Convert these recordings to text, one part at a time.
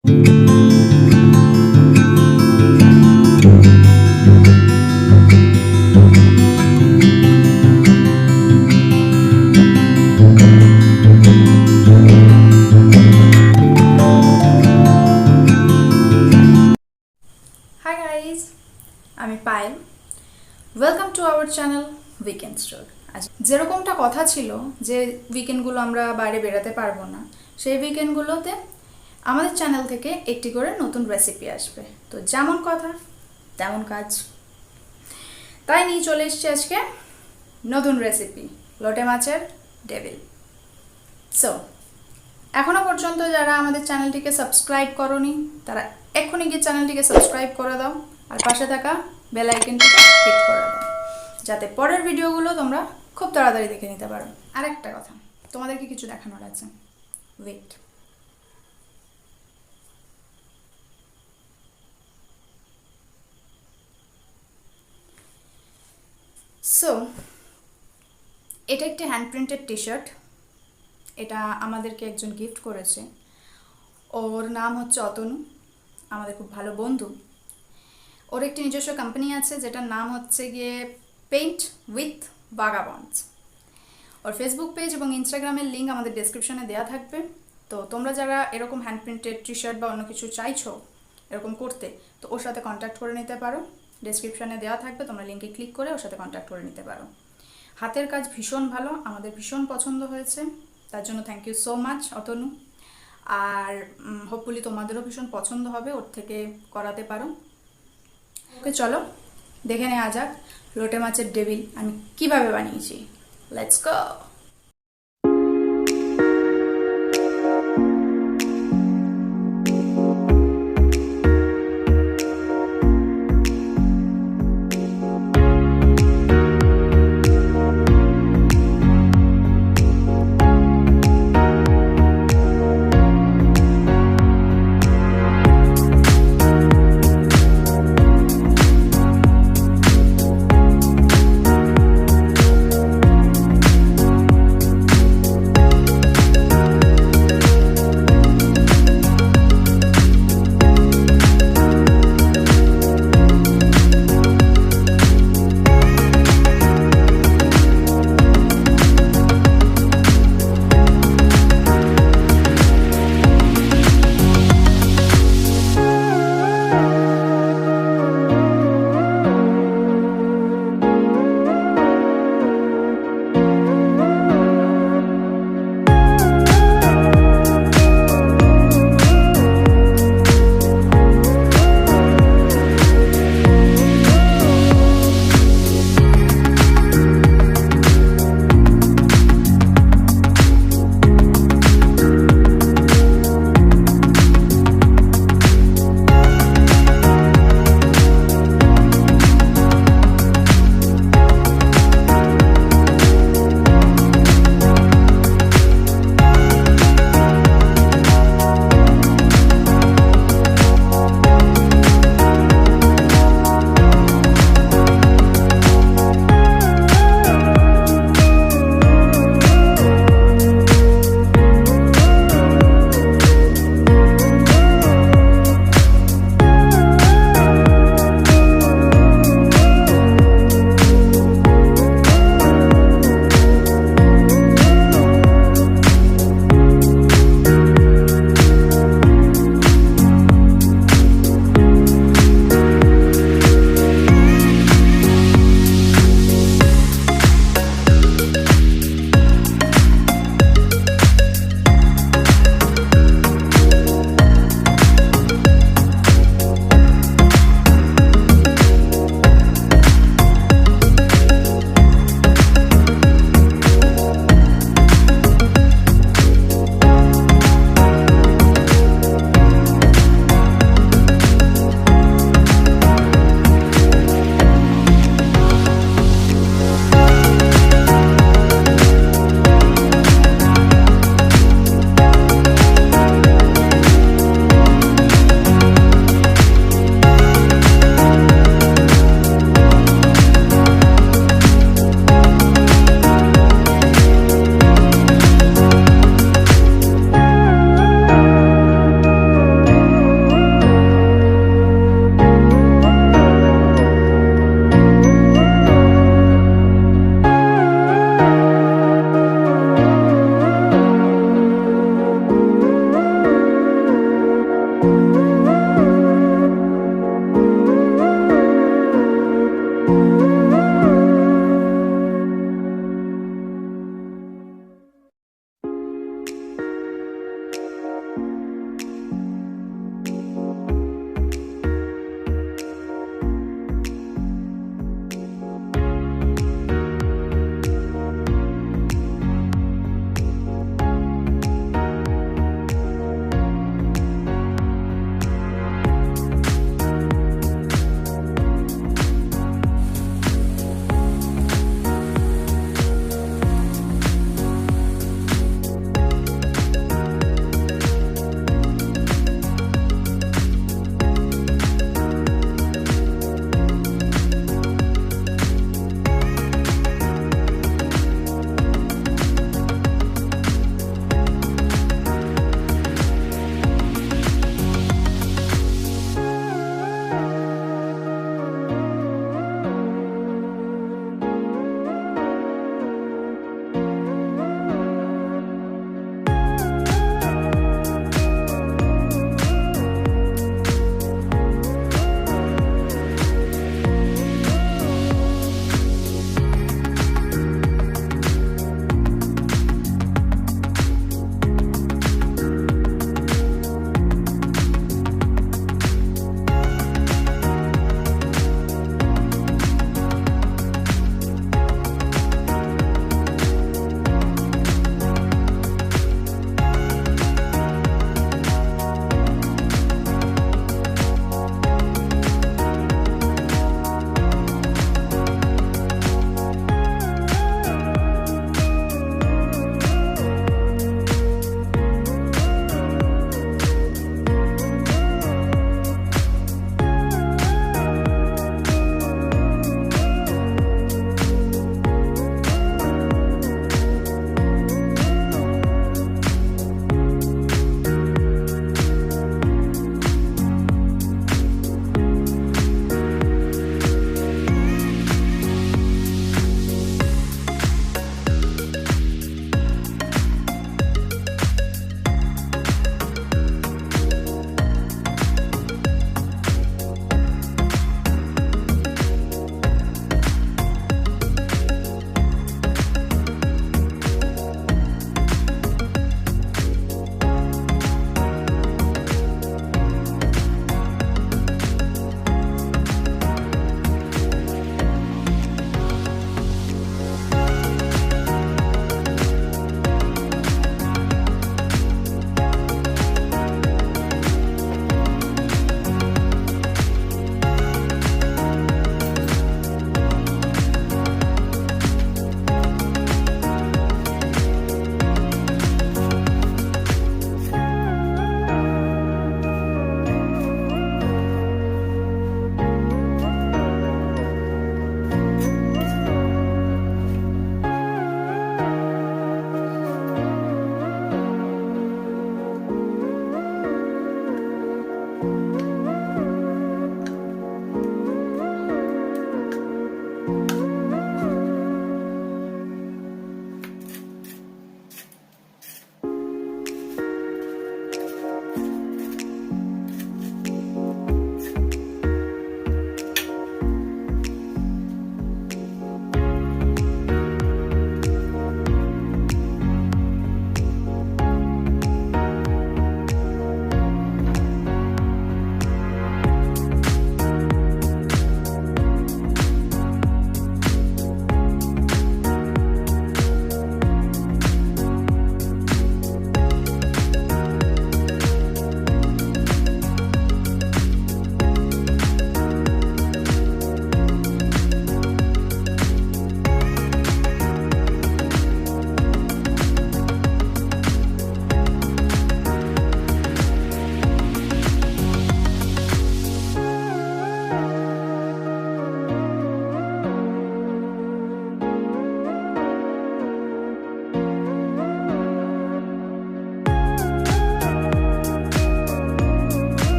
আমি Payel, welcome to our channel weekend stroll. যেরকমটা কথা ছিল যে উইকেন্ডগুলো আমরা বাইরে বেরোতে পারবো না, সেই উইকেন্ডগুলোতে আমাদের চ্যানেল থেকে একটি করে নতুন রেসিপি আসবে। তো যেমন কথা তেমন কাজ, তাই নিয়ে চলে এসছি আজকে নতুন রেসিপি, লোটে মাছের ডেভিল। সো এখনও পর্যন্ত যারা আমাদের চ্যানেলটিকে সাবস্ক্রাইব করোনি তারা এক্ষুনি গিয়ে চ্যানেলটিকে সাবস্ক্রাইব করে দাও, আর পাশে থাকা বেল আইকনটিকে ক্লিক করে দাও, যাতে পরের ভিডিওগুলো তোমরা খুব তাড়াতাড়ি দেখে নিতে পারো। আর একটা কথা, তোমাদেরকে কিছু দেখানোর আছে, ওয়েট। সো এটা একটি হ্যান্ড প্রিন্টেড টি শার্ট। এটা আমাদেরকে একজন গিফট করেছে। ওর নাম হচ্ছে অতনু, আমাদের খুব ভালো বন্ধু। ওর একটি নিজস্ব কোম্পানি আছে যেটার নাম হচ্ছে গিয়ে পেইন্ট উইথ ভাগাবন্ডস। ওর ফেসবুক পেজ এবং ইনস্টাগ্রামের লিঙ্ক আমাদের ডেসক্রিপশনে দেওয়া থাকবে। তো তোমরা যারা এরকম হ্যান্ড প্রিন্টেড টি শার্ট বা অন্য কিছু চাইছো এরকম করতে, তো ওর সাথে কন্ট্যাক্ট করে নিতে পারো। ডেসক্রিপশনে দেওয়া থাকবে, তোমরা লিঙ্কে ক্লিক করে ওর সাথে কন্ট্যাক্ট করে নিতে পারো। হাতের কাজ ভীষণ ভালো, আমাদের ভীষণ পছন্দ হয়েছে, তার জন্য thank you so much Atanu. আর হোপফুলি তোমাদেরও ভীষণ পছন্দ হবে, ওর থেকে করাতে পারো। ওকে, চলো দেখে নেওয়া যাক লোটে মাছের ডেভিল আমি কিভাবে বানিয়েছি। Let's go.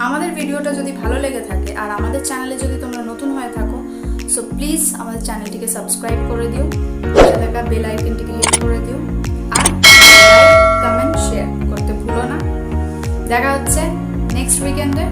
আমাদের ভিডিওটা যদি ভালো লেগে থাকে আর আমাদের চ্যানেলে যদি তোমরা নতুন হয়ে থাকো, সো প্লিজ আমাদের চ্যানেলটিকে সাবস্ক্রাইব করে দিও, পাশে থাকা বেল আইকনটিকে হিট করে দিও, আর লাইক কমেন্ট শেয়ার করতে ভুলো না। দেখা হচ্ছে নেক্সট উইকেন্ডে।